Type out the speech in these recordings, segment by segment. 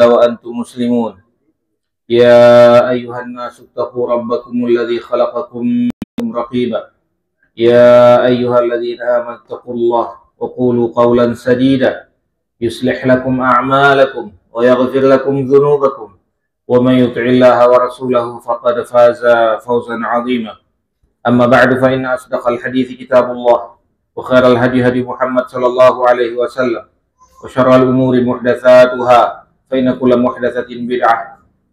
وأنتم مسلمون يا أيها الناس اتقوا ربكم الذي خلقكم من رقيبا يا أيها الذين آمنوا اتقوا الله وقولوا قولا سديدا يصلح لكم أعمالكم ويغفر لكم ذنوبكم ومن يطع الله ورسوله فقد فاز فوزا عظيما. أما بعد فإن أصدق الحديث كتاب الله وخير الهدي هدي محمد صلى الله عليه وسلم وشر الأمور محدثاتها فإن كل محدثة بدعة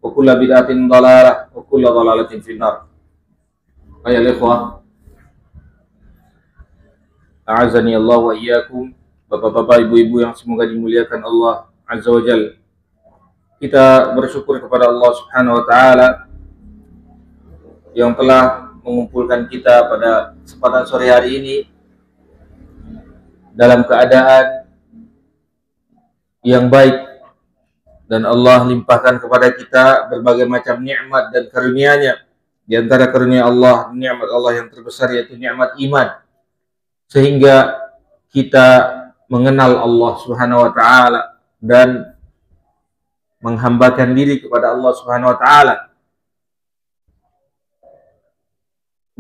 وكل بدعة ضلالة وكل ضلالة في النار. أيها الإخوة a'azani Allah wa iyyakum, bapak-bapak, ibu-ibu yang semoga dimuliakan Allah Azza wa Jalla. Kita bersyukur kepada Allah Subhanahu wa taala yang telah mengumpulkan kita pada kesempatan sore hari ini dalam keadaan yang baik, dan Allah limpahkan kepada kita berbagai macam nikmat dan karunia-Nya. Di antara karunia Allah, nikmat Allah yang terbesar yaitu nikmat iman, sehingga kita mengenal Allah Subhanahu wa taala dan menghambakan diri kepada Allah Subhanahu wa taala.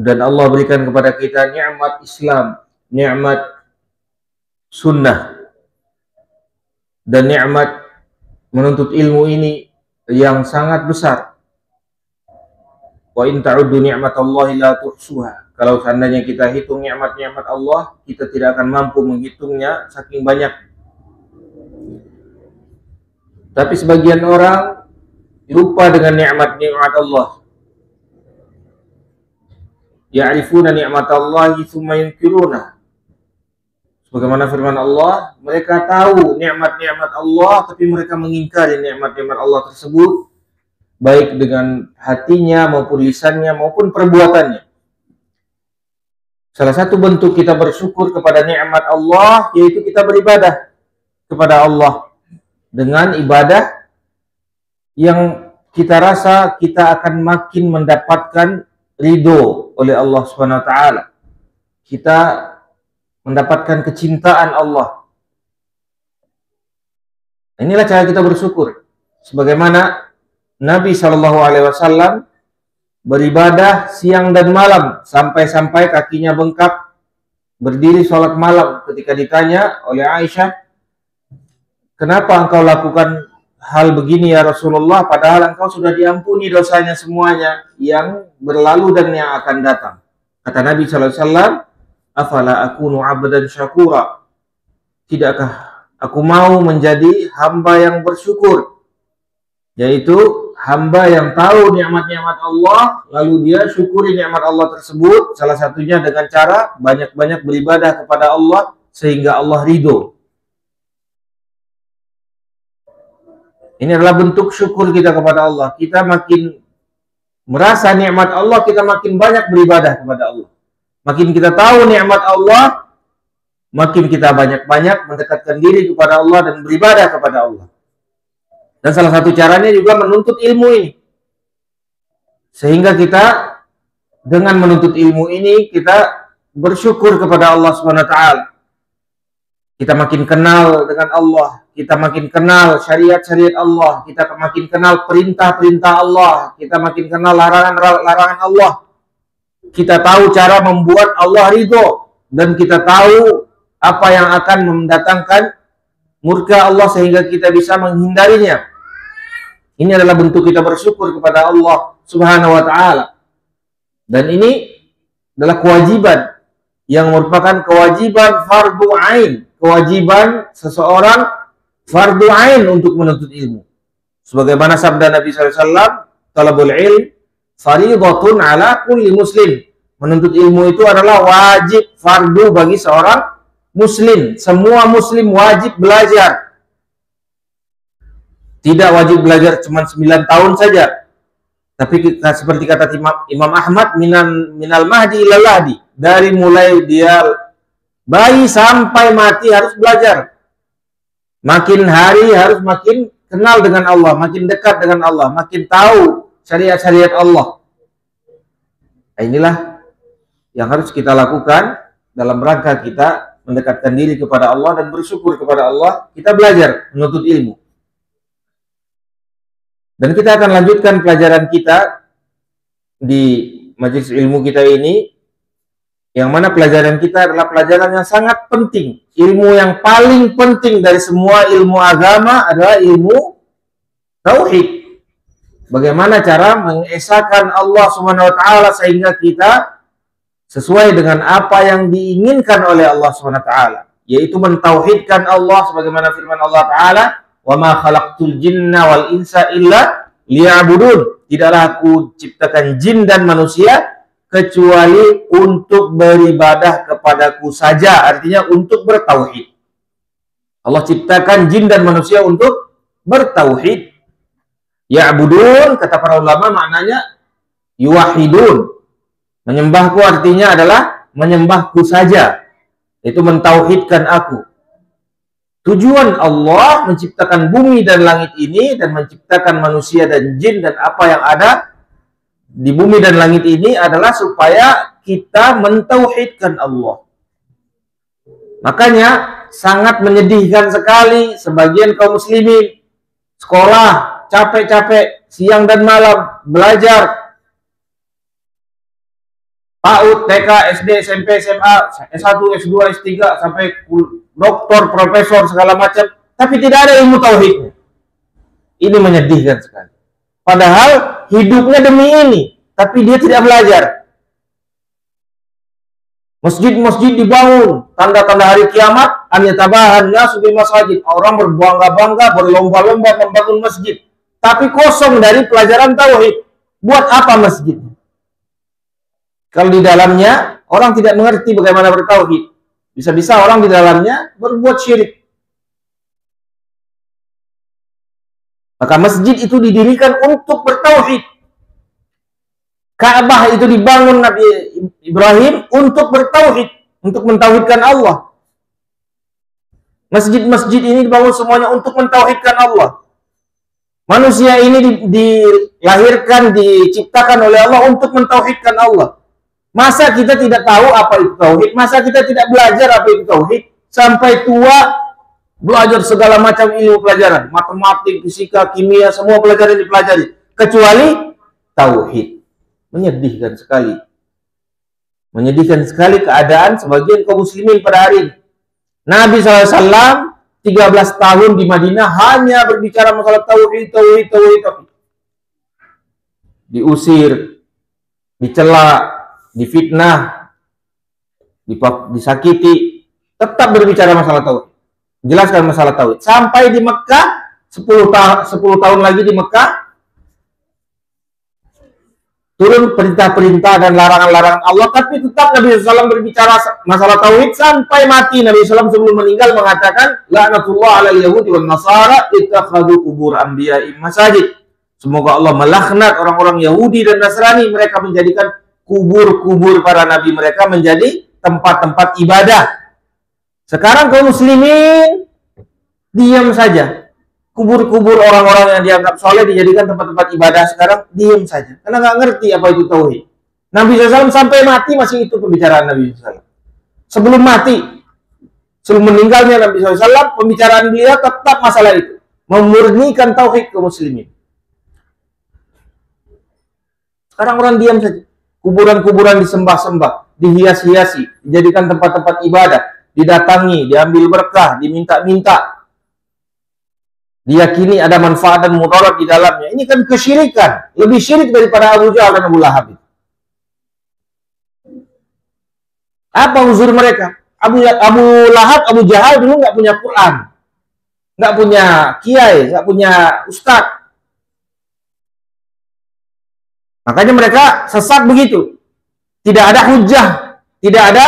Dan Allah berikan kepada kita nikmat Islam, nikmat sunnah, dan nikmat menuntut ilmu ini yang sangat besar. Wa in ta'uddu ni'matallahi la tuhsuha. Kalau seandainya kita hitung nikmat-nikmat Allah, kita tidak akan mampu menghitungnya saking banyak. Tapi sebagian orang lupa dengan nikmat-nikmat Allah. Ya'rifuna ni'matallahi tsumma yunkiruna. Sebagaimana firman Allah, mereka tahu nikmat-nikmat Allah tapi mereka mengingkari nikmat-nikmat Allah tersebut, baik dengan hatinya maupun lisannya maupun perbuatannya. Salah satu bentuk kita bersyukur kepada nikmat Allah yaitu kita beribadah kepada Allah dengan ibadah yang kita rasa kita akan makin mendapatkan ridho oleh Allah Subhanahu wa taala. Kita mendapatkan kecintaan Allah. Inilah cara kita bersyukur. Sebagaimana Nabi SAW beribadah siang dan malam sampai-sampai kakinya bengkak, berdiri sholat malam. Ketika ditanya oleh Aisyah, kenapa engkau lakukan hal begini ya Rasulullah, padahal engkau sudah diampuni dosanya semuanya yang berlalu dan yang akan datang. Kata Nabi SAW, afala akunu abdan syakura, tidakkah aku mau menjadi hamba yang bersyukur, yaitu hamba yang tahu nikmat-nikmat Allah lalu dia syukuri nikmat Allah tersebut, salah satunya dengan cara banyak-banyak beribadah kepada Allah sehingga Allah ridho. Ini adalah bentuk syukur kita kepada Allah. Kita makin merasa nikmat Allah, kita makin banyak beribadah kepada Allah. Makin kita tahu nikmat Allah, makin kita banyak-banyak mendekatkan diri kepada Allah dan beribadah kepada Allah. Dan salah satu caranya juga menuntut ilmu ini. Sehingga kita dengan menuntut ilmu ini kita bersyukur kepada Allah Subhanahu wa taala. Kita makin kenal dengan Allah, kita makin kenal syariat-syariat Allah, kita makin kenal perintah-perintah Allah, kita makin kenal larangan-larangan Allah. Kita tahu cara membuat Allah ridho, dan kita tahu apa yang akan mendatangkan murka Allah sehingga kita bisa menghindarinya. Ini adalah bentuk kita bersyukur kepada Allah Subhanahu wa taala. Dan ini adalah kewajiban yang merupakan kewajiban fardu ain, kewajiban seseorang fardu ain untuk menuntut ilmu. Sebagaimana sabda Nabi SAW, talabul ilm fardhatun ala kulli muslim. Menuntut ilmu itu adalah wajib, fardu bagi seorang muslim. Semua muslim wajib belajar. Tidak wajib belajar cuma 9 tahun saja. Tapi seperti kata Imam Ahmad, minal mahdi ilal lahdi. Dari mulai dia bayi sampai mati harus belajar. Makin hari harus makin kenal dengan Allah, makin dekat dengan Allah, makin tahu syariat-syariat Allah. Nah, inilah yang harus kita lakukan dalam rangka kita mendekatkan diri kepada Allah dan bersyukur kepada Allah. Kita belajar menuntut ilmu. Dan kita akan lanjutkan pelajaran kita di majelis ilmu kita ini, yang mana pelajaran kita adalah pelajaran yang sangat penting. Ilmu yang paling penting dari semua ilmu agama adalah ilmu tauhid. Bagaimana cara mengesahkan Allah Subhanahu wa taala sehingga kita sesuai dengan apa yang diinginkan oleh Allah Subhanahu wa taala, yaitu mentauhidkan Allah sebagaimana firman Allah taala, "Wa ma khalaqtul jinna wal insa illa liya'budun." Tidaklah aku ciptakan jin dan manusia kecuali untuk beribadah kepadaku saja, artinya untuk bertauhid. Allah ciptakan jin dan manusia untuk bertauhid. Ya'budun, kata para ulama, maknanya yuwahidun. Menyembahku artinya adalah menyembahku saja, itu mentauhidkan aku. Tujuan Allah menciptakan bumi dan langit ini dan menciptakan manusia dan jin dan apa yang ada di bumi dan langit ini adalah supaya kita mentauhidkan Allah. Makanya sangat menyedihkan sekali sebagian kaum muslimin sekolah capek-capek siang dan malam belajar PAUD, TK, SD, SMP, SMA, S1, S2, S3 sampai doktor, profesor segala macam, tapi tidak ada ilmu tauhidnya. Ini menyedihkan sekali. Padahal hidupnya demi ini, tapi dia tidak belajar. Masjid-masjid dibangun, tanda-tanda hari kiamat, hanya tabahan nasu bil masajid. Orang berbangga-bangga, berlomba-lomba membangun masjid, tapi kosong dari pelajaran tauhid. Buat apa masjid? Kalau di dalamnya orang tidak mengerti bagaimana bertauhid, bisa-bisa orang di dalamnya berbuat syirik. Maka masjid itu didirikan untuk bertauhid. Ka'bah itu dibangun Nabi Ibrahim untuk bertauhid, untuk mentauhidkan Allah. Masjid-masjid ini dibangun semuanya untuk mentauhidkan Allah. Manusia ini dilahirkan, diciptakan oleh Allah untuk mentauhidkan Allah. Masa kita tidak tahu apa itu tauhid? Masa kita tidak belajar apa itu tauhid? Sampai tua belajar segala macam ilmu pelajaran, matematik, fisika, kimia, semua pelajaran dipelajari, kecuali tauhid. Menyedihkan sekali. Menyedihkan sekali keadaan sebagian kaum muslimin pada hari ini. Nabi SAW 13 tahun di Madinah hanya berbicara masalah tauhid. Diusir, dicela, difitnah, disakiti, tetap berbicara masalah tauhid. Jelaskan masalah tauhid. Sampai di Mekah, 10 tahun lagi di Mekah, turun perintah-perintah dan larangan-larangan Allah, tapi tetap Nabi SAW berbicara masalah tauhid sampai mati. Nabi SAW sebelum meninggal mengatakan, "La'natullah 'alal yahudi wan nasara ittakhadhu qubur anbiya'ihim masajid." Semoga Allah melaknat orang-orang Yahudi dan Nasrani, mereka menjadikan kubur-kubur para nabi mereka menjadi tempat-tempat ibadah. Sekarang kaum muslimin diam saja. Kubur-kubur orang-orang yang dianggap soleh dijadikan tempat-tempat ibadah, sekarang diam saja. Karena nggak ngerti apa itu tauhid. Nabi SAW sampai mati masih itu pembicaraan Nabi SAW. Sebelum mati, sebelum meninggalnya Nabi SAW, pembicaraan beliau tetap masalah itu. Memurnikan tauhid kaum muslimin. Sekarang orang diam saja. Kuburan-kuburan disembah-sembah, dihias-hiasi, dijadikan tempat-tempat ibadah, didatangi, diambil berkah, diminta-minta. Diyakini ada manfaat dan mudarat di dalamnya. Ini kan kesyirikan, lebih syirik daripada Abu Jahal dan Abu Lahab. Apa uzur mereka? Abu Lahab, Abu Jahal dulu nggak punya Quran, nggak punya kiai, nggak punya ustadz. Makanya mereka sesat begitu. Tidak ada hujah, tidak ada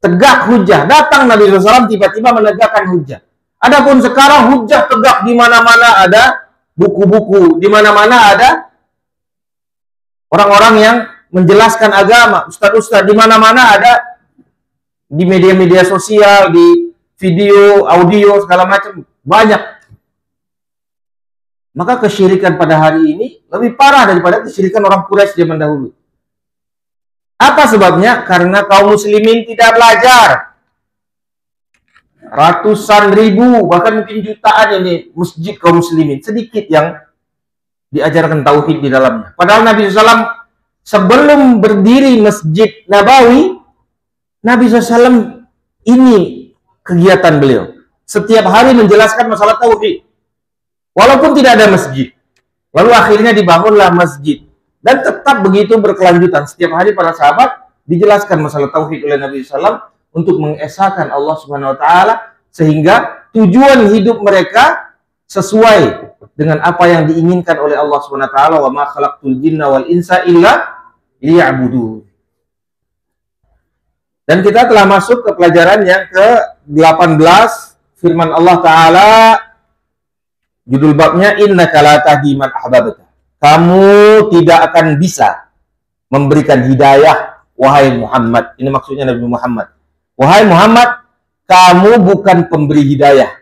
tegak hujah. Datang Nabi SAW tiba-tiba menegakkan hujah. Adapun sekarang hujah tegak, di mana-mana ada buku-buku, di mana-mana ada orang-orang yang menjelaskan agama, ustadz-ustadz, di mana-mana ada di media-media sosial, di video, audio, segala macam, banyak. Maka kesyirikan pada hari ini lebih parah daripada kesyirikan orang Quraisy zaman dahulu. Apa sebabnya? Karena kaum muslimin tidak belajar. Ratusan ribu, bahkan mungkin jutaan ini masjid kaum muslimin, sedikit yang diajarkan tauhid di dalamnya. Padahal Nabi SAW sebelum berdiri Masjid Nabawi, Nabi SAW ini kegiatan beliau. Setiap hari menjelaskan masalah tauhid. Walaupun tidak ada masjid. Lalu akhirnya dibangunlah masjid. Dan tetap begitu berkelanjutan. Setiap hari para sahabat dijelaskan masalah tauhid oleh Nabi SAW untuk mengesahkan Allah Subhanahu Wa Taala, sehingga tujuan hidup mereka sesuai dengan apa yang diinginkan oleh Allah Subhanahu Wa Taala. Wa ma khalaqtul jinna wal insa illa liya'budun. Dan kita telah masuk ke pelajaran yang ke-18, firman Allah Ta'ala, judul babnya, innaka la tahdi man ahbabta. Kamu tidak akan bisa memberikan hidayah, wahai Muhammad. Ini maksudnya Nabi Muhammad. Wahai Muhammad, kamu bukan pemberi hidayah.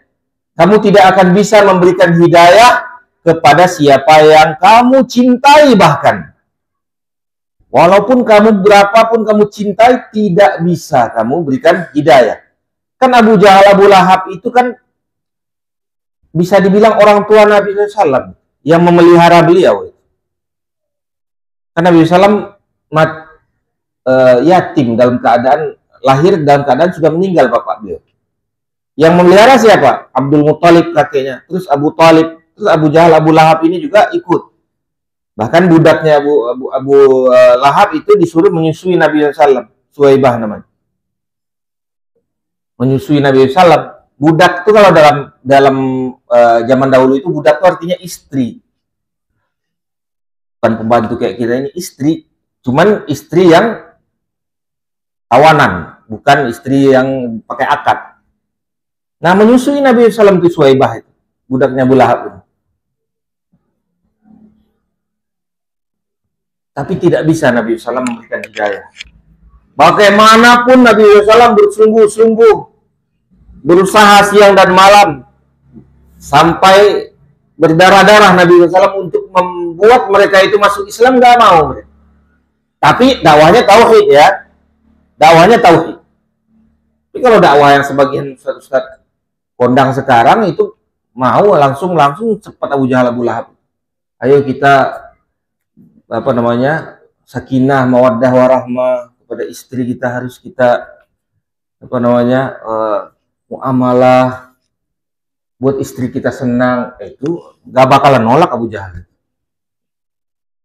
Kamu tidak akan bisa memberikan hidayah kepada siapa yang kamu cintai bahkan. Walaupun kamu berapapun kamu cintai, tidak bisa kamu berikan hidayah. Kan Abu Jahal, Abu Lahab itu kan bisa dibilang orang tua Nabi SAW yang memelihara beliau. Kan Nabi SAW yatim dalam keadaan lahir, dalam keadaan sudah meninggal bapak beliau. Yang memelihara siapa? Abdul Muttalib kakeknya, terus Abu Talib, terus Abu Jahal, Abu Lahab ini juga ikut. Bahkan budaknya Abu Lahab itu disuruh menyusui Nabi SAW, Suwaibah namanya. Menyusui Nabi SAW. Budak itu kalau dalam zaman dahulu itu budak itu artinya istri. Bukan pembantu kayak kita ini, istri. Cuman istri yang tawanan, bukan istri yang pakai akad. Nah, menyusui Nabi SAW itu Suwaibah itu, budaknya Abu Lahab itu. Tapi tidak bisa Nabi SAW memberikan hidayah. Bagaimanapun Nabi SAW bersungguh-sungguh, berusaha siang dan malam, sampai berdarah-darah Nabi SAW untuk membuat mereka itu masuk Islam, nggak mau. Tapi dakwahnya tauhid ya, dakwahnya tauhid. Tapi kalau dakwah yang sebagian ustaz kondang sekarang itu mau langsung cepat Abu Jahal, Abu Lahab. Ayo kita sakinah, mawaddah, warahmah kepada istri kita, harus kita muamalah buat istri kita senang. Itu gak bakalan nolak Abu Jahal.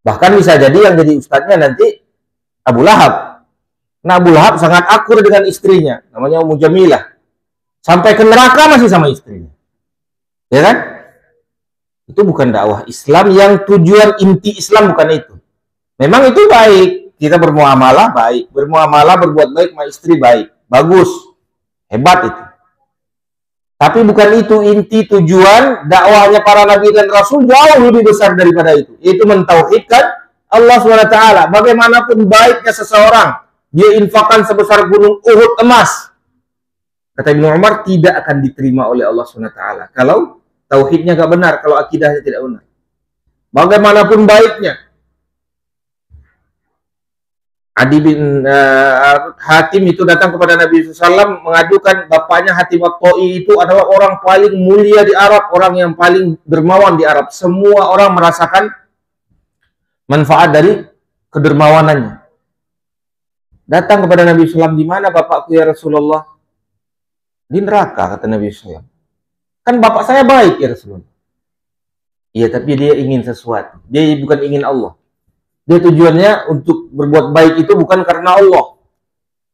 Bahkan bisa jadi yang jadi ustadznya nanti Abu Lahab. Nah, Abu Lahab sangat akur dengan istrinya, namanya Ummu Jamilah, sampai ke neraka masih sama istrinya, ya kan? Itu bukan dakwah Islam. Yang tujuan inti Islam bukan itu. Memang itu baik, kita bermuamalah baik, berbuat baik sama istri baik, bagus, hebat itu. Tapi bukan itu inti tujuan dakwahnya para nabi dan rasul, jauh lebih besar daripada itu, yaitu mentauhidkan Allah SWT. Bagaimanapun baiknya seseorang, dia infakkan sebesar gunung Uhud emas, kata Ibnu Umar, tidak akan diterima oleh Allah SWT kalau tauhidnya gak benar, kalau akidahnya tidak benar. Bagaimanapun baiknya. Adi bin Hatim itu datang kepada Nabi SAW mengadukan bapaknya Hatim At-Ta'i itu adalah orang paling mulia di Arab, orang yang paling dermawan di Arab. Semua orang merasakan manfaat dari kedermawanannya. Datang kepada Nabi SAW, di mana bapakku ya Rasulullah? Di neraka, kata Nabi SAW. Kan bapak saya baik ya Rasulullah. Iya, tapi dia ingin sesuatu. Dia bukan ingin Allah. Dia tujuannya untuk berbuat baik itu bukan karena Allah.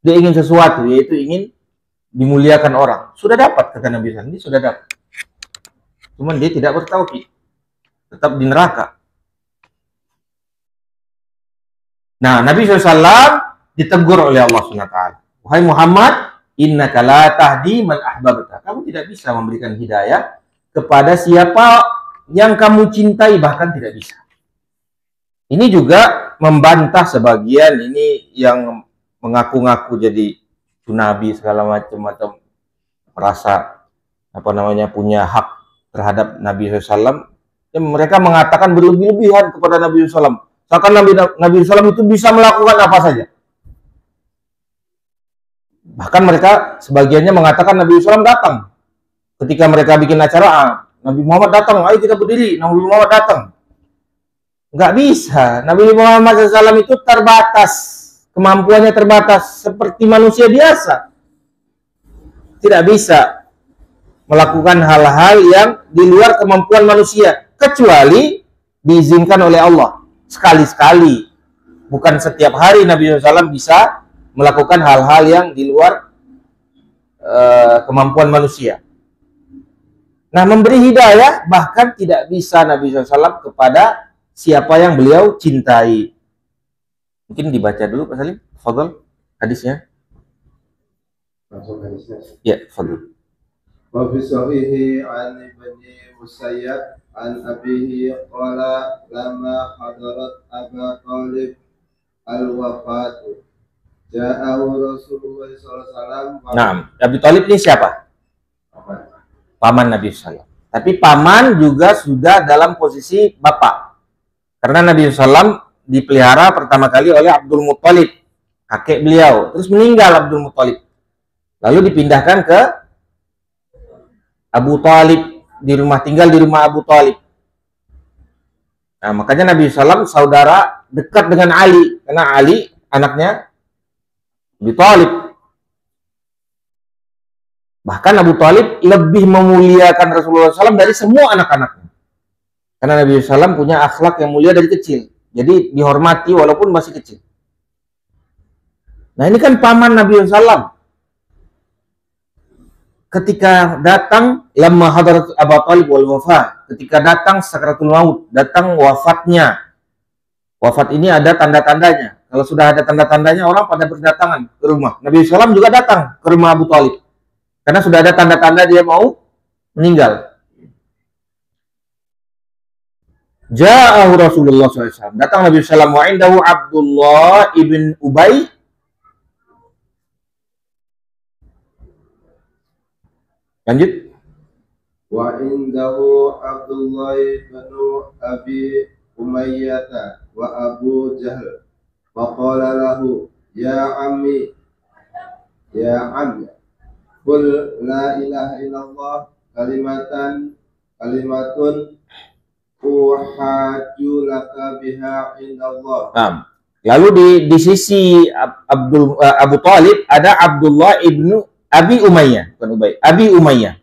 Dia ingin sesuatu, yaitu ingin dimuliakan orang. Sudah dapat, kata Nabi SAW. Dia sudah dapat. Cuman dia tidak bertauhid. Tetap di neraka. Nah, Nabi SAW ditegur oleh Allah SWT. Wahai Muhammad, innaka la tahdi man ahbabta. Kamu tidak bisa memberikan hidayah kepada siapa yang kamu cintai, bahkan tidak bisa. Ini juga membantah sebagian ini yang mengaku-ngaku jadi nabi segala macam merasa punya hak terhadap Nabi SAW. Ya, mereka mengatakan berlebih-lebihan kepada Nabi SAW. Seakan Nabi SAW itu bisa melakukan apa saja. Bahkan mereka sebagiannya mengatakan Nabi SAW datang. Ketika mereka bikin acara, Nabi Muhammad datang, ayo kita berdiri, Nabi Muhammad datang. Nggak bisa. Nabi Muhammad SAW itu terbatas. Kemampuannya terbatas. Seperti manusia biasa. Tidak bisa melakukan hal-hal yang di luar kemampuan manusia. Kecuali diizinkan oleh Allah. Sekali-sekali. Bukan setiap hari Nabi SAW bisa melakukan hal-hal yang di luar kemampuan manusia. Nah, memberi hidayah bahkan tidak bisa Nabi SAW kepada siapa yang beliau cintai. Mungkin dibaca dulu Pak Salim, fadhal hadisnya. Langsung hadisnya. Ya, fadhal. Wa fi sahihi an Ibnu Musayyab an abihi qala lama hadarat Aba Thalib al-wafatu ja'ahu Rasulullah SAW. Nah, Abi Thalib ini siapa? Paman Nabi SAW. Tapi paman juga sudah dalam posisi bapak. Karena Nabi SAW dipelihara pertama kali oleh Abdul Muttalib, kakek beliau. Terus meninggal Abdul Muttalib. Lalu dipindahkan ke Abu Thalib, tinggal di rumah Abu Thalib. Nah, makanya Nabi SAW saudara dekat dengan Ali. Karena Ali anaknya Abu Thalib. Bahkan Abu Thalib lebih memuliakan Rasulullah SAW dari semua anak-anaknya. Karena Nabi SAW punya akhlak yang mulia dari kecil. Jadi dihormati walaupun masih kecil. Nah, ini kan paman Nabi SAW. Ketika datang lamma hadarat Abu Thalib wal wafah, ketika datang sakaratul maut, datang wafatnya. Wafat ini ada tanda-tandanya. Kalau sudah ada tanda-tandanya, orang pada berdatangan ke rumah. Nabi SAW juga datang ke rumah Abu Thalib. Karena sudah ada tanda-tanda dia mau meninggal. Ja'ahu Rasulullah SAW. Datang Nabi SAW. Wa indahu Abdullah ibn Ubay. Lanjut. Wa indahu Abdullah ibn Abi Umayyah wa Abu Jahl. Wa qala lahu ya ammi qul la ilaha illallah kalimatun uhaju laka biha indallah. Lalu di sisi Abu Thalib ada Abdullah ibnu Abi Umayyah, bukan Ubay, Abi Umayyah.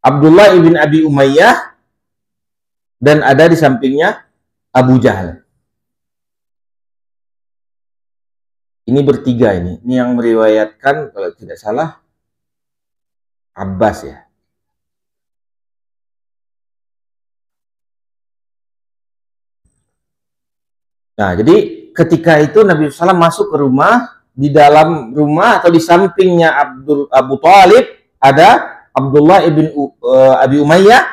Abdullah ibn Abi Umayyah dan ada di sampingnya Abu Jahal. Ini bertiga ini. Ini yang meriwayatkan kalau tidak salah Abbas ya. Nah, jadi ketika itu Nabi SAW masuk ke rumah, di dalam rumah atau di sampingnya Abu Thalib ada Abdullah ibn Abi Umayyah,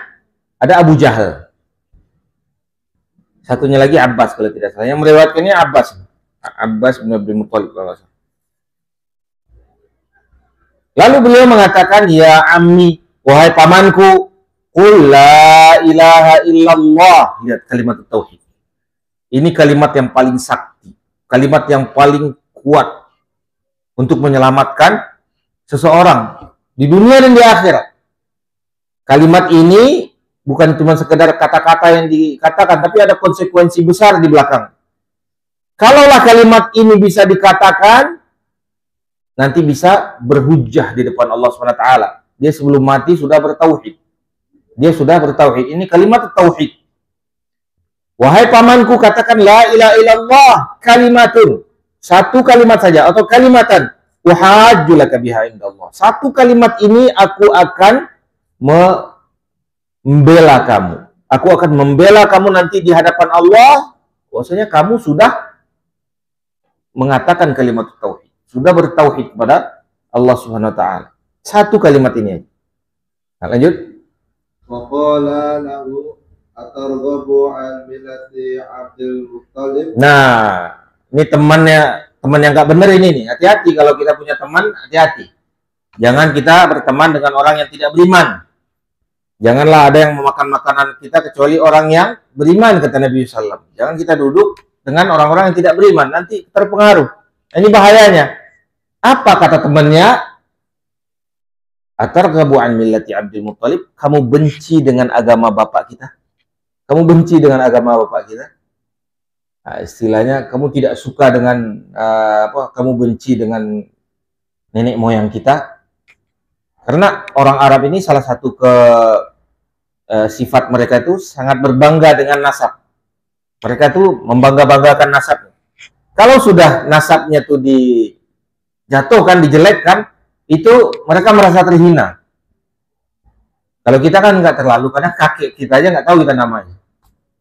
ada Abu Jahal. Satunya lagi Abbas kalau tidak salah. Yang meriwayatkannya Abbas bin Abdul Muttalib. Lalu beliau mengatakan, ya ammi, wahai pamanku, qul la ilaha illallah. Lihat kalimat tauhid. Ini kalimat yang paling sakti, kalimat yang paling kuat untuk menyelamatkan seseorang di dunia dan di akhirat. Kalimat ini bukan cuma sekedar kata-kata yang dikatakan, tapi ada konsekuensi besar di belakang. Kalaulah kalimat ini bisa dikatakan, nanti bisa berhujjah di depan Allah SWT. Dia sebelum mati sudah bertauhid. Dia sudah bertauhid. Ini kalimat tauhid. Wahai pamanku, katakan la ilaha illallah kalimatun. Satu kalimat saja atau kalimatan. Uhajju laka biha indallah. Satu kalimat ini aku akan membela kamu. Aku akan membela kamu nanti di hadapan Allah. Bahwasanya kamu sudah mengatakan kalimat tauhid, sudah bertauhid kepada Allah Subhanahu wa taala. Satu kalimat ini. Nah, lanjut. Wa qala lahu atarghabu an millati Abdul Muttalib. Nah, ini teman yang nggak benar ini nih. Hati-hati kalau kita punya teman, hati-hati. Jangan kita berteman dengan orang yang tidak beriman. Janganlah ada yang memakan makanan kita kecuali orang yang beriman, kata Nabi SAW. Jangan kita duduk dengan orang-orang yang tidak beriman, nanti terpengaruh. Ini bahayanya. Apa kata temannya? Atarghabu an millati Abdul Muttalib, kamu benci dengan agama bapak kita? Kamu benci dengan agama bapak kita. Nah, istilahnya kamu tidak suka dengan kamu benci dengan nenek moyang kita. Karena orang Arab ini salah satu sifat mereka itu sangat berbangga dengan nasab. Mereka tuh membangga-banggakan nasabnya. Kalau sudah nasabnya tuh dijatuhkan, dijelekkan, itu mereka merasa terhina. Kalau kita kan nggak terlalu, karena kakek kita aja nggak tahu kita namanya,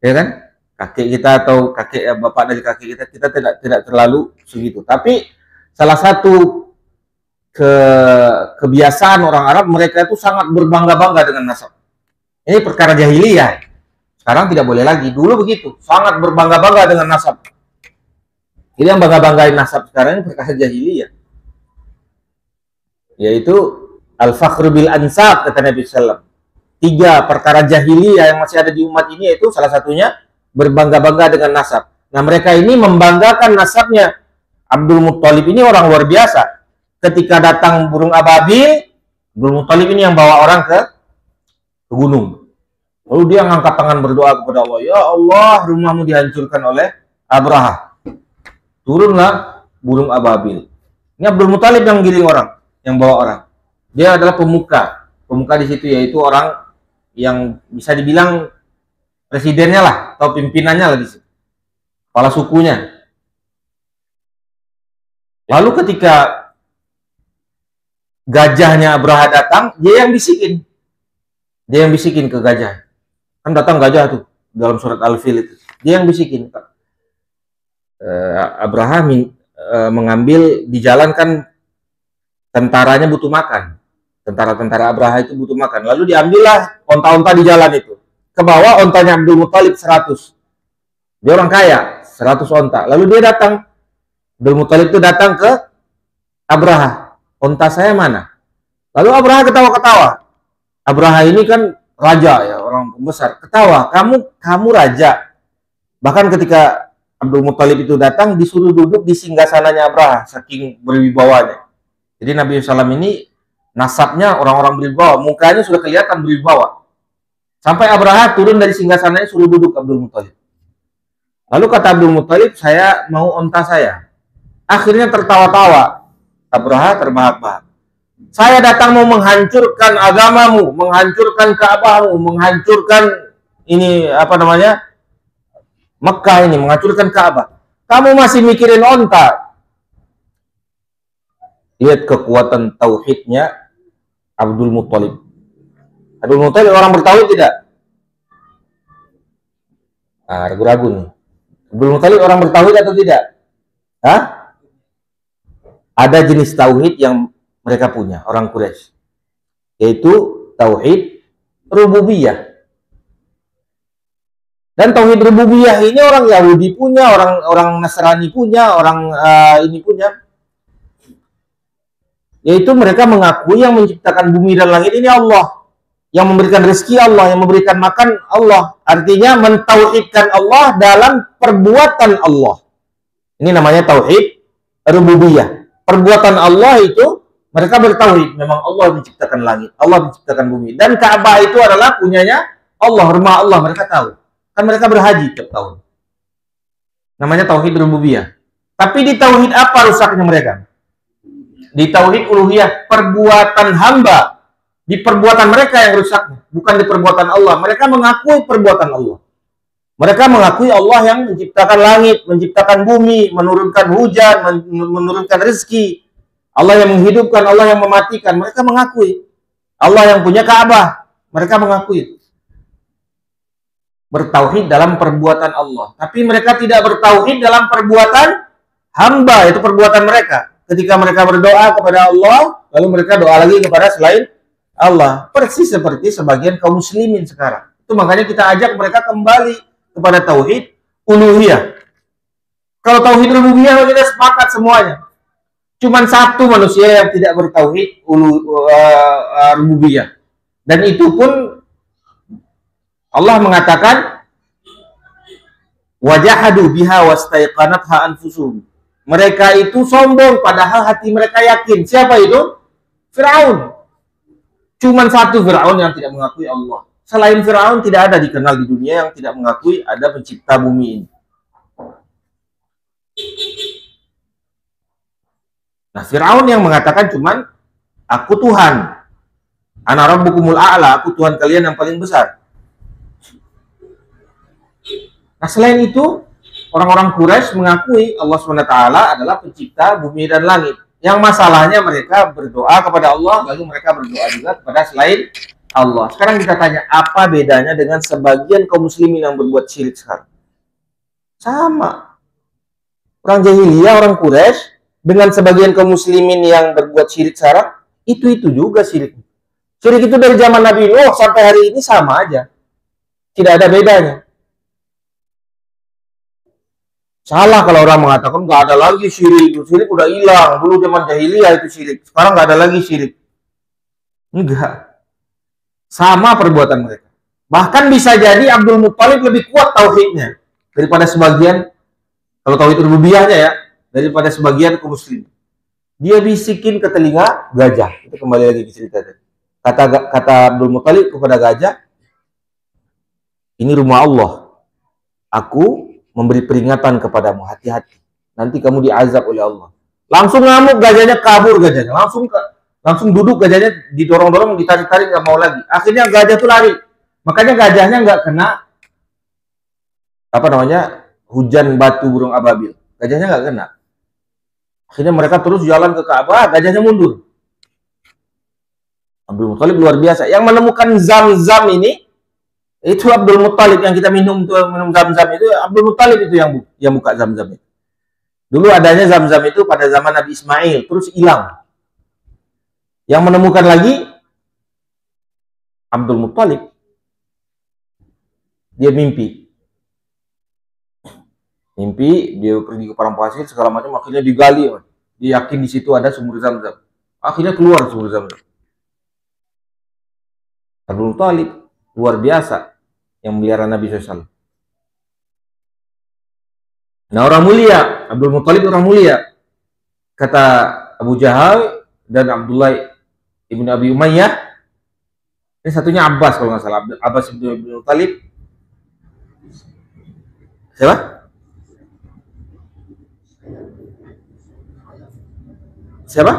ya kan? Kakek kita atau kakek bapak dari kakek kita tidak terlalu segitu. Tapi salah satu kebiasaan orang Arab, mereka itu sangat berbangga-bangga dengan nasab. Ini perkara jahiliyah. Sekarang tidak boleh lagi. Dulu begitu, sangat berbangga-bangga dengan nasab. Jadi yang bangga-banggain nasab sekarang ini perkara jahiliyah. Yaitu al-fakhru bil ansab, kata Nabi SAW. 3 perkara jahiliyah yang masih ada di umat ini, yaitu salah satunya berbangga-bangga dengan nasab. Nah, mereka ini membanggakan nasabnya. Abdul Muttalib ini orang luar biasa. Ketika datang burung ababil, Abdul Muttalib ini yang bawa orang ke gunung. Lalu dia ngangkat tangan berdoa kepada Allah, ya Allah, rumahmu dihancurkan oleh Abraha. Turunlah burung ababil. Ini Abdul Muttalib yang giring orang, yang bawa orang. Dia adalah pemuka. Pemuka di situ yaitu orang yang bisa dibilang presidennya lah, atau pimpinannya lah di situ. Kepala sukunya. Lalu ketika gajahnya Abraha datang, dia yang bisikin. Dia yang bisikin ke gajah. Kan datang gajah tuh dalam surat Al-Fil itu. Dia yang bisikin. Abraha mengambil di jalan, kan tentaranya butuh makan. Tentara-tentara Abraha itu butuh makan. Lalu diambillah onta-onta di jalan itu. Ke bawah ontanya Abdul Muttalib 100. Dia orang kaya, 100 onta. Lalu dia datang. Abdul Muttalib itu datang ke Abraha. Onta saya mana? Lalu Abraha ketawa-ketawa. Abraha ini kan raja ya, orang pembesar. Ketawa, kamu raja. Bahkan ketika Abdul Muttalib itu datang, disuruh duduk di singgasananya Abraha, saking berwibawanya. Jadi Nabi SAW ini nasabnya orang-orang berwibawa, mukanya sudah kelihatan berwibawa. Sampai Abraha turun dari singgasananya, suruh duduk Abdul Muttalib. Lalu kata Abdul Muttalib, saya mau onta saya. Akhirnya tertawa-tawa. Abraha terbahak-bahak. Saya datang mau menghancurkan agamamu, menghancurkan Ka'bahmu, menghancurkan ini Mekah ini, menghancurkan Ka'bah. Kamu masih mikirin onta. Lihat kekuatan tauhidnya Abdul Muttalib. Abdul Muttalib orang bertauhid tidak? Ragu-ragu nih. Abdul Muttalib orang bertauhid atau tidak? Ada jenis tauhid yang mereka punya, orang Quraisy, yaitu tauhid rububiyah. Dan tauhid rububiyah ini orang Yahudi punya, orang Nasrani punya, orang ini punya. Yaitu mereka mengakui yang menciptakan bumi dan langit ini Allah, yang memberikan rezeki Allah, yang memberikan makan Allah. Artinya mentauhidkan Allah dalam perbuatan Allah. Ini namanya tauhid rububiyah. Perbuatan Allah itu mereka bertauhid, memang Allah menciptakan langit, Allah menciptakan bumi, dan Ka'bah itu adalah punyanya Allah, rumah Allah, mereka tahu. Kan mereka berhaji tiap tahun. Namanya tauhid rububiyah. Tapi di tauhid apa rusaknya mereka? Di tauhid uluhiyah, perbuatan hamba. Di perbuatan mereka yang rusaknya, bukan di perbuatan Allah. Mereka mengakui perbuatan Allah. Mereka mengakui Allah yang menciptakan langit, menciptakan bumi, menurunkan hujan, menurunkan rezeki. Allah yang menghidupkan, Allah yang mematikan. Mereka mengakui. Allah yang punya Ka'bah. Mereka mengakui. Bertauhid dalam perbuatan Allah. Tapi mereka tidak bertauhid dalam perbuatan hamba. Itu perbuatan mereka. Ketika mereka berdoa kepada Allah, lalu mereka doa lagi kepada selain Allah. Persis seperti sebagian kaum muslimin sekarang. Itu makanya kita ajak mereka kembali kepada tauhid uluhiyah. Kalau tauhid rububiyah kita sepakat semuanya. Cuman satu manusia yang tidak bertauhid rububiyah. Dan itu pun Allah mengatakan wajahadu biha wastaiqanatha anfusuhum. Mereka itu sombong padahal hati mereka yakin. Siapa itu? Firaun. Cuman satu Firaun yang tidak mengakui Allah. Selain Firaun tidak ada dikenal di dunia yang tidak mengakui ada pencipta bumi ini. Nah, Firaun yang mengatakan cuman aku Tuhan. Ana rabbukumul a'la, aku Tuhan kalian yang paling besar. Nah, selain itu, orang-orang Quraisy mengakui Allah SWT adalah pencipta bumi dan langit. Yang masalahnya mereka berdoa kepada Allah, lalu mereka berdoa juga kepada selain Allah. Sekarang kita tanya, apa bedanya dengan sebagian kaum muslimin yang berbuat syirik sekarang? Sama. Orang jahiliyah, orang Quraisy dengan sebagian kaum muslimin yang berbuat syirik sekarang, itu juga syirik. Syirik itu dari zaman Nabi Nuh sampai hari ini sama aja. Tidak ada bedanya. Salah kalau orang mengatakan nggak ada lagi syirik. Syirik udah hilang. Dulu zaman jahiliyah itu syirik. Sekarang nggak ada lagi syirik. Enggak. Sama perbuatan mereka. Bahkan bisa jadi Abdul Muttalib lebih kuat tauhidnya daripada sebagian, kalau tauhid rububiyahnya ya, daripada sebagian kaum muslimin. Dia bisikin ke telinga gajah. Itu kembali lagi ke cerita tadi. Kata Abdul Muttalib kepada gajah, ini rumah Allah. Aku memberi peringatan kepadamu, hati-hati. Nanti kamu diazab oleh Allah. Langsung ngamuk gajahnya, kabur gajahnya. Langsung duduk gajahnya, didorong-dorong, ditarik-tarik, nggak mau lagi. Akhirnya gajah tuh lari. Makanya gajahnya nggak kena hujan batu burung ababil. Gajahnya nggak kena. Akhirnya mereka terus jalan ke Ka'bah, gajahnya mundur. Abdul Muttalib luar biasa. Yang menemukan Zam-Zam ini, itu Abdul Muttalib yang kita minum Zam-Zam itu, Abdul Muttalib itu yang buka Zam-Zam itu. Dulu adanya Zam-Zam itu pada zaman Nabi Ismail, terus hilang. Yang menemukan lagi Abdul Muttalib. Dia mimpi, dia pergi ke padang pasir segala macam, akhirnya digali. Dia yakin di situ ada sumur Zam-Zam. Akhirnya keluar sumur Zam-Zam. Abdul Muttalib luar biasa yang melihara Nabi SAW. Nah, orang mulia, Abdul Muttalib orang mulia. Kata Abu Jahal dan Abdullah ibn Abi Umayyah, ini satunya Abbas kalau nggak salah, Abbas ibn Abi Muttalib. Siapa? Siapa?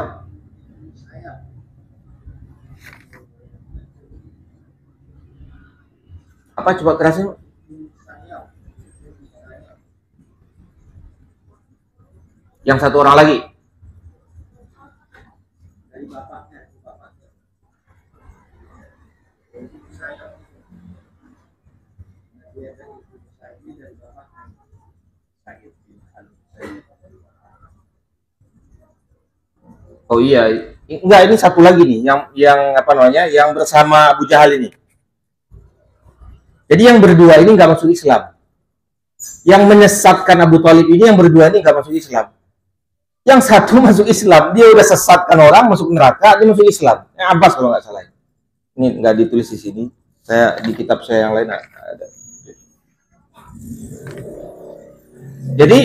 Apa coba kerasin? Yang satu orang lagi. Oh iya, enggak, ini satu lagi nih yang bersama Abu Jahal ini. Jadi yang berdua ini nggak masuk Islam. Yang menyesatkan Abu Thalib ini yang berdua ini nggak masuk Islam. Yang satu masuk Islam, dia udah sesatkan orang masuk neraka, dia masuk Islam. Abbas kalau nggak salah. Ini nggak ditulis di sini. Saya di kitab saya yang lain ada. Jadi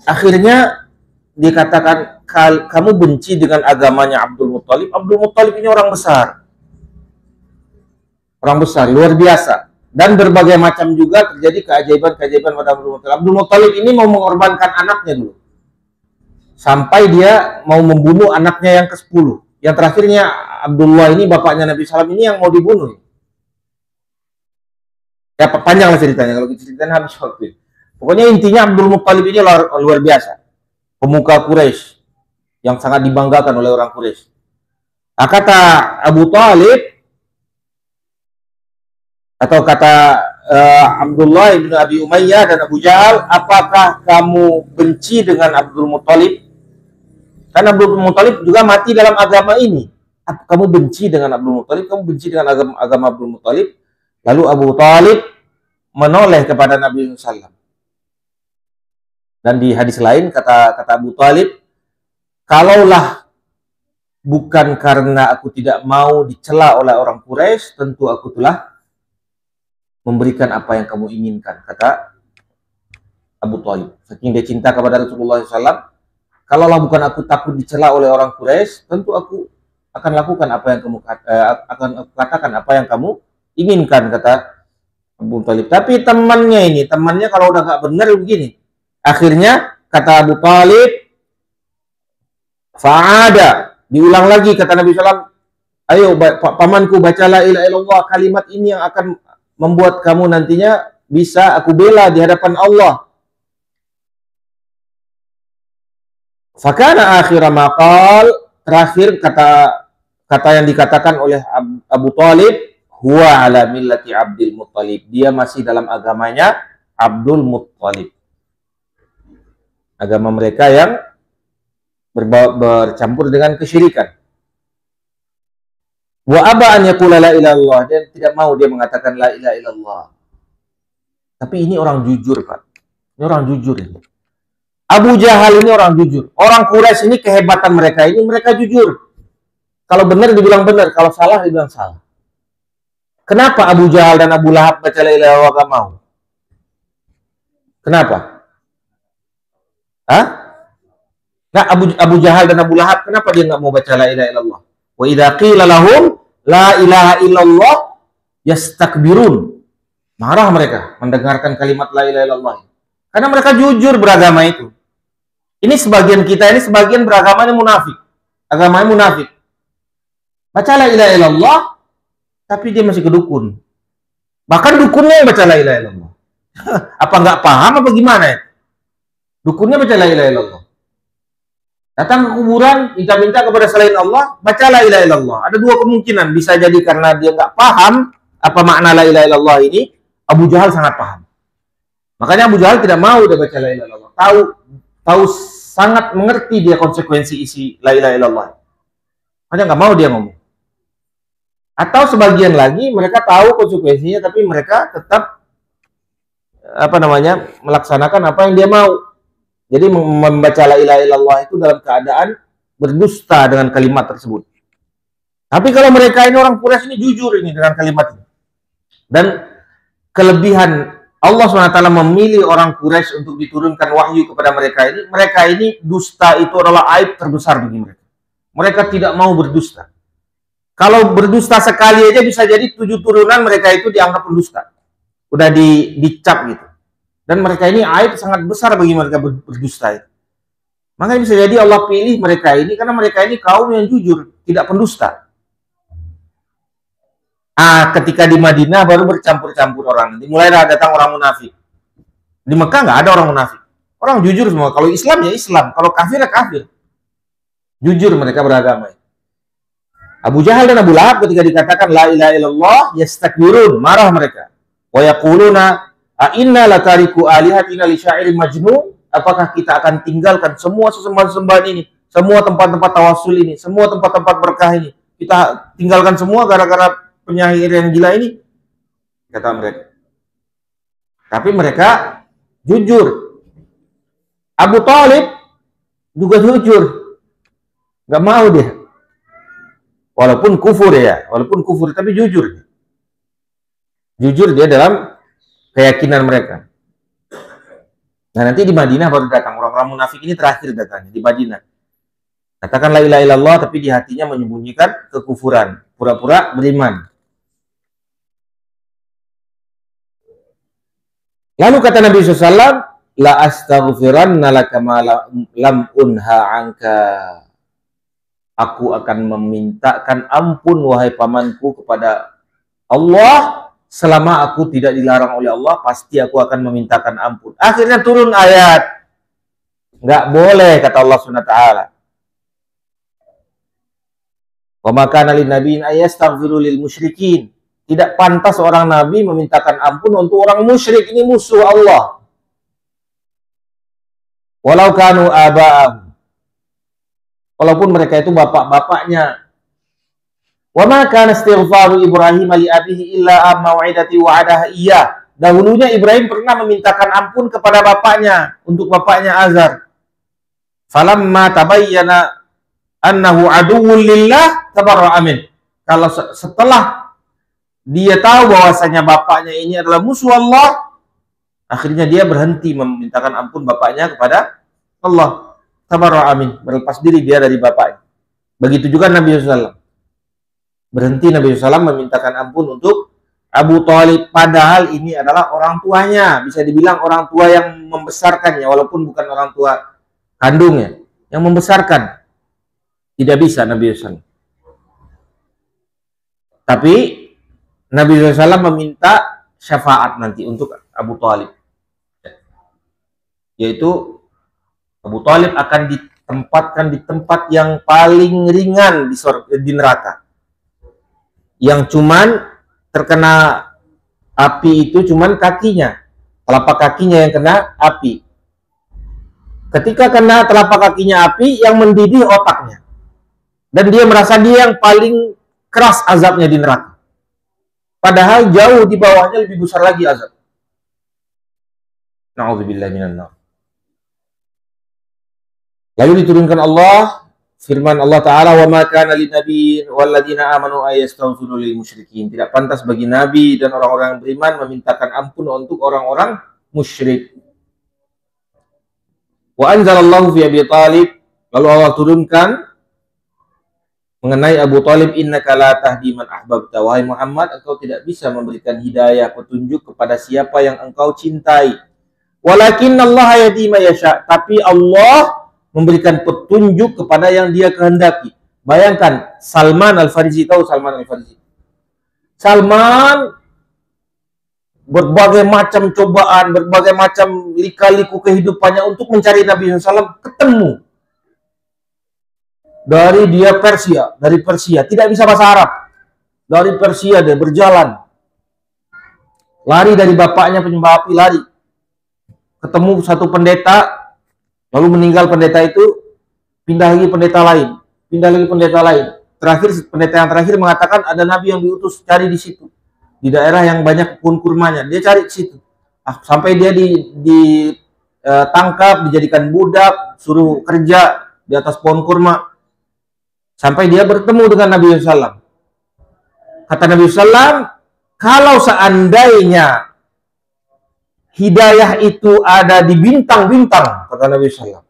akhirnya dikatakan kamu benci dengan agamanya Abdul Muttalib. Abdul Muttalib ini orang besar, luar biasa, dan berbagai macam juga terjadi keajaiban pada Abdul Muttalib. Abdul Muttalib ini mau mengorbankan anaknya dulu, sampai dia mau membunuh anaknya yang ke-10. Yang terakhirnya Abdullah ini, bapaknya Nabi SAW ini yang mau dibunuh. Ya panjang lah ceritanya, kalau ceritanya habis waktu. Pokoknya intinya Abdul Muttalib ini luar biasa, pemuka Quraisy yang sangat dibanggakan oleh orang Quraisy. Nah, kata Abu Thalib atau kata Abdullah bin Abi Umayyah dan Abu Jahal, apakah kamu benci dengan Abdul Muttalib? Karena Abdul Muttalib juga mati dalam agama ini. Kamu benci dengan Abdul Muttalib? Kamu benci dengan agama Abdul Muttalib? Lalu Abu Thalib menoleh kepada Nabi SAW. Dan di hadis lain kata Abu Thalib, kalaulah bukan karena aku tidak mau dicela oleh orang Quraisy, tentu aku telah memberikan apa yang kamu inginkan, kata Abu Thalib. Saking dia cinta kepada Rasulullah SAW, kalaulah bukan aku takut dicela oleh orang Quraisy, tentu aku akan lakukan apa yang kamu akan katakan apa yang kamu inginkan, kata Abu Talib. Tapi temannya kalau udah gak benar begini. Akhirnya kata Abu Talib, fa'ada, diulang lagi kata Nabi SAW, ayo pamanku baca la ilaha illallah, kalimat ini yang akan membuat kamu nantinya bisa aku bela di hadapan Allah. Fakana akhir maqal, terakhir kata yang dikatakan oleh Abu Talib, huwa ala millati Abdul Muttalib, dia masih dalam agamanya Abdul Muttalib, agama mereka yang bercampur dengan kesyirikan. Wa aba an yaqula la ilaha illallah, dan tidak mau dia mengatakan la ilaha illallah. Tapi ini orang jujur, Pak. Ini orang jujur ini. Abu Jahal ini orang jujur. Orang Quraisy ini kehebatan mereka ini, mereka jujur. Kalau benar dibilang benar, kalau salah dibilang salah. Kenapa Abu Jahal dan Abu Lahab baca la ilaha illallah gak mau? Kenapa? Hah? Nah, Abu Jahal dan Abu Lahab kenapa dia nggak mau baca la ilaha illallah? Wa idza qila lahum la ilaha illallah yastakbirun. Marah mereka mendengarkan kalimat la ilaha illallah. Karena mereka jujur beragama itu. Ini sebagian kita ini sebagian beragamanya munafik. Agamanya munafik. Baca la ilaha illallah tapi dia masih kedukun. Bahkan dukunnya yang baca la ilaha illallah. Apa nggak paham apa gimana ya? Dukunnya baca la ilaha illallah. Datang ke kuburan, minta-minta kepada selain Allah, baca la ilaha illallah. Ada dua kemungkinan, bisa jadi karena dia nggak paham apa makna la ilaha illallah ini. Abu Jahal sangat paham. Makanya Abu Jahal tidak mau dia baca la ilaha illallah. Tahu sangat mengerti dia konsekuensi isi la ilaha illallah. Makanya nggak mau dia ngomong. Atau sebagian lagi mereka tahu konsekuensinya, tapi mereka tetap melaksanakan apa yang dia mau. Jadi membaca la ilaha illallah itu dalam keadaan berdusta dengan kalimat tersebut. Tapi kalau mereka ini orang Quraisy ini jujur ini dengan kalimat ini. Dan kelebihan Allah SWT memilih orang Quraisy untuk diturunkan wahyu kepada mereka ini dusta itu adalah aib terbesar bagi mereka. Mereka tidak mau berdusta. Kalau berdusta sekali aja bisa jadi 7 turunan mereka itu dianggap pendusta. Udah dicap gitu. Dan mereka ini aib sangat besar bagi mereka berdusta itu. Makanya bisa jadi Allah pilih mereka ini karena mereka ini kaum yang jujur, tidak pendusta. Ketika di Madinah baru bercampur-campur orang. Nanti mulai datang orang munafik. Di Mekah nggak ada orang munafik. Orang jujur semua. Kalau Islam ya Islam, kalau kafir ya kafir. Jujur mereka beragama. Abu Jahal dan Abu Lahab ketika dikatakan la ilaha illallah yastakbirun, marah mereka. Wa yaquluna inna latariku alihatina li syairin majnun, apakah kita akan tinggalkan semua sesembahan-sembahan ini, semua tempat-tempat tawasul ini, semua tempat-tempat berkah ini, kita tinggalkan semua gara-gara penyair yang gila ini, kata mereka. Tapi mereka jujur. Abu Talib juga jujur, nggak mau dia, walaupun kufur tapi jujur dia dalam keyakinan mereka. Nah, nanti di Madinah baru datang orang-orang munafik ini, terakhir datangnya di Madinah. Katakan la ilaha illallah tapi di hatinya menyembunyikan kekufuran, pura-pura beriman. Lalu kata Nabi SAW, la astaghfiranna laka ma lam unha anka. Aku akan memintakan ampun wahai pamanku kepada Allah selama aku tidak dilarang oleh Allah, pasti aku akan memintakan ampun. Akhirnya turun ayat. Nggak boleh, kata Allah SWT. Wa ma kana lin nabiyyin ayastaghfiru lil musyrikin. Tidak pantas seorang nabi memintakan ampun untuk orang musyrik, ini musuh Allah. Walau kanu aba'ahum. Walaupun mereka itu bapak-bapaknya. Wa ma kana istighfaru Ibrahim li abihi illa mau'idati wa'adaha iyyah. Dahulunya Ibrahim pernah memintakan ampun kepada bapaknya, untuk bapaknya Azar. Falamma tabayyana annahu aduwwun lillah tabarra'a min. Kalau setelah dia tahu bahwasanya bapaknya ini adalah musuh Allah, akhirnya dia berhenti memintakan ampun bapaknya kepada Allah. Tabarra'a min, berlepas diri dia dari bapaknya. Begitu juga Nabi SAW. Berhenti Nabi SAW memintakan ampun untuk Abu Thalib. Padahal ini adalah orang tuanya. Bisa dibilang orang tua yang membesarkannya. Walaupun bukan orang tua kandungnya. Yang membesarkan. Tidak bisa Nabi SAW. Tapi Nabi SAW meminta syafaat nanti untuk Abu Thalib. Yaitu Abu Thalib akan ditempatkan di tempat yang paling ringan di neraka. Yang cuman terkena api itu cuman kakinya, telapak kakinya yang kena api. Ketika kena telapak kakinya api, yang mendidih otaknya. Dan dia merasa dia yang paling keras azabnya di neraka. Padahal jauh di bawahnya lebih besar lagi azab. Na'udzubillah minan nar. Lalu diturunkan Allah, firman Allah Ta'ala, wa ma kana linnabiyyin walladzina amanu ayastaghfiru lil musyrikin. Tidak pantas bagi nabi dan orang-orang yang beriman memintakan ampun untuk orang-orang musyrik. Wa anzalallahu fi Abi Thalib, lalu Allah turunkan mengenai Abu Thalib, innaka la tahdi man ahbabta, wahai Muhammad, engkau tidak bisa memberikan hidayah, petunjuk kepada siapa yang engkau cintai. Walakinnallaha yahdi man yasha, tapi Allah memberikan petunjuk kepada yang dia kehendaki. Bayangkan, Salman Al-Farisi, tahu Salman Al-Farisi? Salman berbagai macam cobaan, berbagai macam lika-liku kehidupannya untuk mencari Nabi SAW, ketemu. Dari dia Persia, dari Persia, tidak bisa bahasa Arab. Dari Persia dia berjalan. Lari dari bapaknya penyembah api, lari. Ketemu satu pendeta, lalu meninggal pendeta itu, pindah lagi pendeta lain, pindah lagi pendeta lain. Terakhir, pendeta yang terakhir mengatakan ada nabi yang diutus cari di situ, di daerah yang banyak pohon kurmanya. Dia cari ke situ, sampai dia ditangkap, dijadikan budak, suruh kerja di atas pohon kurma, sampai dia bertemu dengan Nabi SAW. Kata Nabi SAW, kalau seandainya hidayah itu ada di bintang-bintang, kata Nabi SAW,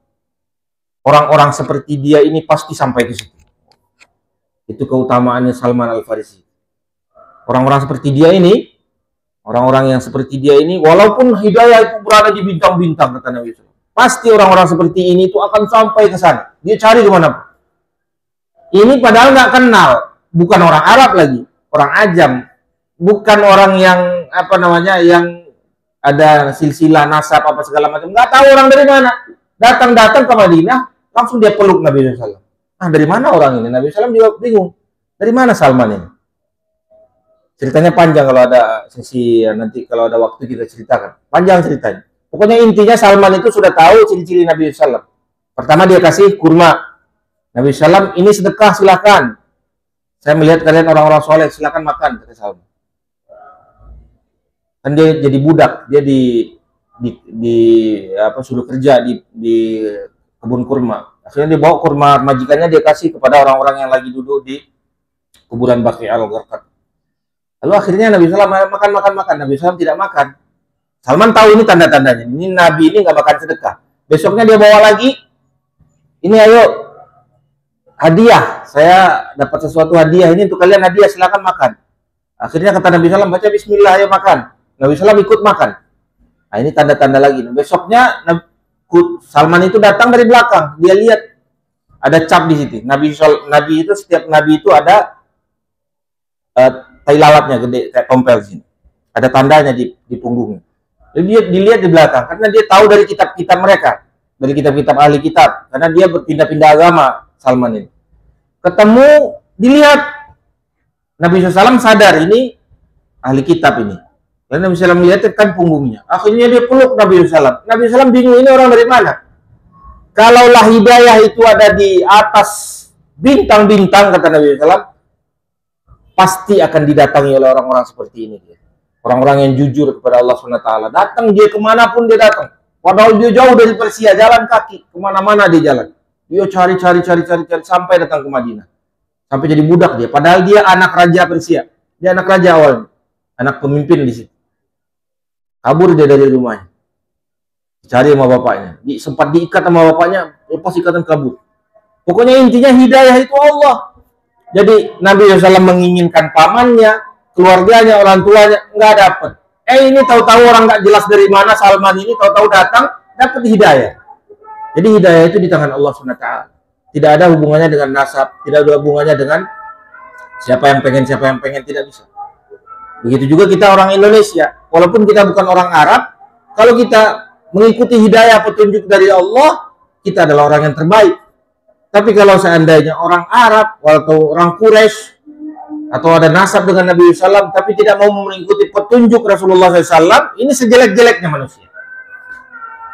orang-orang seperti dia ini pasti sampai ke situ. Itu keutamaannya Salman Al-Farisi. Orang-orang seperti dia ini, orang-orang yang seperti dia ini, walaupun hidayah itu berada di bintang-bintang, kata Nabi SAW, pasti orang-orang seperti ini itu akan sampai ke sana. Dia cari kemana. Ini padahal nggak kenal, bukan orang Arab lagi, orang Ajam, bukan orang yang yang ada silsilah nasab apa segala macam, nggak tahu orang dari mana. Datang ke Madinah, langsung dia peluk Nabi SAW. Dari mana orang ini? Nabi SAW juga bingung. Dari mana Salman ini? Ceritanya panjang, kalau ada sesi nanti, kalau ada waktu kita ceritakan. Panjang ceritanya. Pokoknya intinya Salman itu sudah tahu ciri-ciri Nabi SAW. Pertama dia kasih kurma. Nabi SAW, ini sedekah, silakan. Saya melihat kalian orang-orang soleh, silakan makan, kata Salman. Kan dia jadi budak, dia suruh kerja di kebun kurma. Akhirnya dia bawa kurma majikannya, dia kasih kepada orang-orang yang lagi duduk di kuburan Baqi al-Gharqad. Lalu akhirnya Nabi SAW makan. Nabi SAW tidak makan. Salman tahu ini tanda-tandanya. Ini Nabi ini nggak makan sedekah. Besoknya dia bawa lagi. Ini ayo hadiah. Saya dapat sesuatu hadiah. Ini untuk kalian hadiah, silakan makan. Akhirnya kata Nabi SAW, baca Bismillah, ayo makan. Nabi SAW ikut makan. Nah, ini tanda-tanda lagi. Besoknya Salman itu datang dari belakang. Dia lihat ada cap di situ. Setiap nabi itu ada tai lalatnya gede kayak tompel sini. Ada tandanya di punggungnya. Jadi dia dilihat di belakang karena dia tahu dari kitab-kitab mereka, dari kitab-kitab ahli kitab. Karena dia berpindah-pindah agama, Salman ini. Ketemu, dilihat. Nabi SAW sadar ini ahli kitab ini. Lalu Nabi SAW melihat kan punggungnya. Akhirnya dia peluk Nabi SAW. Nabi SAW bingung, ini orang dari mana? Kalaulah hidayah itu ada di atas bintang-bintang, kata Nabi SAW, pasti akan didatangi oleh orang-orang seperti ini. Orang-orang yang jujur kepada Allah SWT. Datang dia kemanapun dia datang. Padahal dia jauh dari Persia, jalan kaki. Kemana-mana dia jalan. Dia cari sampai datang ke Madinah. Sampai jadi budak dia. Padahal dia anak raja Persia. Dia anak raja awalnya. Anak pemimpin di situ. Kabur dia dari rumahnya. Cari sama bapaknya. Sempat diikat sama bapaknya, lepas ikatan kabur. Pokoknya intinya hidayah itu Allah. Jadi Nabi SAW menginginkan pamannya, keluarganya, orang tuanya, nggak dapet. Ini tahu-tahu orang nggak jelas dari mana Salman ini, tahu-tahu datang, dapat hidayah. Jadi hidayah itu di tangan Allah SWT. Tidak ada hubungannya dengan nasab, tidak ada hubungannya dengan siapa yang pengen, tidak bisa. Begitu juga kita orang Indonesia, walaupun kita bukan orang Arab, kalau kita mengikuti hidayah petunjuk dari Allah, kita adalah orang yang terbaik. Tapi kalau seandainya orang Arab atau orang Quraisy atau ada nasab dengan Nabi SAW tapi tidak mau mengikuti petunjuk Rasulullah SAW, ini sejelek-jeleknya manusia.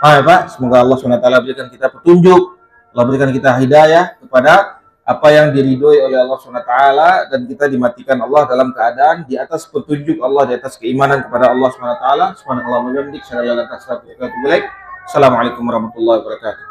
Pak, semoga Allah SWT berikan kita petunjuk, Allah berikan kita hidayah kepada apa yang diridhoi oleh Allah SWT, dan kita dimatikan Allah dalam keadaan di atas petunjuk Allah, di atas keimanan kepada Allah SWT. Subhanallah wa bihamdihi, Assalamualaikum warahmatullahi wabarakatuh.